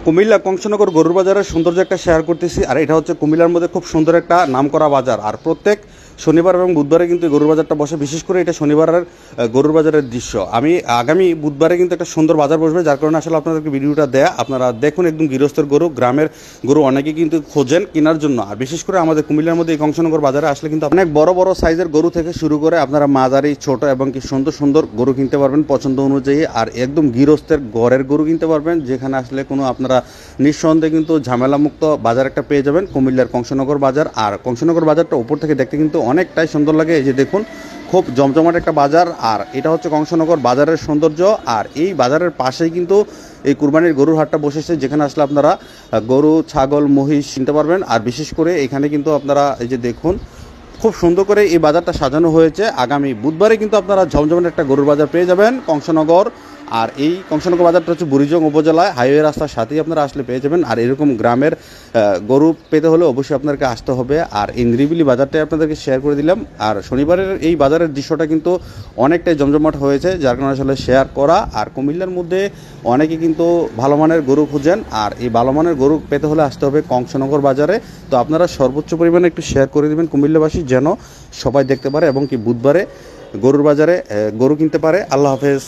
কুমিল্লা কংসনগর গরুর বাজারের সৌন্দর্য একটা শেয়ার করতেছি। আর এটা হচ্ছে কুমিল্লার মধ্যে খুব সুন্দর একটা নামকরা বাজার। আর প্রত্যেক শনিবার এবং বুধবারে কিন্তু এই গরুর বাজারটা বসে। বিশেষ করে এটা শনিবারের গরুর বাজারের দৃশ্য। আমি আগামী বুধবারে কিন্তু একটা সুন্দর বাজার বসবে, যার কারণে আসলে আপনাদেরকে ভিডিওটা দেয়া। আপনারা দেখুন, একদম গৃহস্থের গরু, গ্রামের গরু অনেকেই কিন্তু খোঁজেন কেনার জন্য। আর বিশেষ করে আমাদের কুমিল্লার মধ্যে এই কংসনগর বাজারে আসলে কিন্তু অনেক বড় বড় সাইজের গরু থেকে শুরু করে আপনারা মাঝারি, ছোট এবং কি সুন্দর সুন্দর গরু কিনতে পারবেন পছন্দ অনুযায়ী। আর একদম গৃহস্থের ঘরের গরু কিনতে পারবেন, যেখানে আসলে কোনো আপনারা নিঃসন্দেহে কিন্তু ঝামেলামুক্ত বাজার একটা পেয়ে যাবেন কুমিল্লার কংসনগর বাজার। আর কংসনগর বাজারটা উপর থেকে দেখতে কিন্তু অনেকটাই সুন্দর লাগে। এই যে দেখুন, খুব জমজমাট একটা বাজার। আর এটা হচ্ছে কংসনগর বাজারের সৌন্দর্য। আর এই বাজারের পাশেই কিন্তু এই কুরবানির গরুর হাটটা বসেছে, যেখানে আসলে আপনারা গরু, ছাগল, মহিষ কিনতে পারবেন। আর বিশেষ করে এখানে কিন্তু আপনারা এই যে দেখুন, খুব সুন্দর করে এই বাজারটা সাজানো হয়েছে। আগামী বুধবারে কিন্তু আপনারা ঝমঝমাট একটা গরুর বাজার পেয়ে যাবেন কংসনগর। আর এই কংসনগর বাজারটা হচ্ছে বুড়িজং উপজেলায়, হাইওয়ে রাস্তার সাথেই আপনারা আসলে পেয়ে যাবেন। আর এরকম গ্রামের গরু পেতে হলে অবশ্যই আপনাদেরকে আসতে হবে। আর এই নিরিবিলি বাজারটাই আপনাদেরকে শেয়ার করে দিলাম। আর শনিবারের এই বাজারের দৃশ্যটা কিন্তু অনেকটাই জমজমাট হয়েছে, যার কারণে আসলে শেয়ার করা। আর কুমিল্লার মধ্যে অনেকে কিন্তু ভালো মানের গরু খুঁজেন। আর এই ভালো মানের গরু পেতে হলে আসতে হবে কংসনগর বাজারে। তো আপনারা সর্বোচ্চ পরিমাণে একটু শেয়ার করে দেবেন কুমিল্লাবাসী, যেন সবাই দেখতে পারে এবং কি বুধবারে গরুর বাজারে গরু কিনতে পারে। আল্লাহ হাফেজ।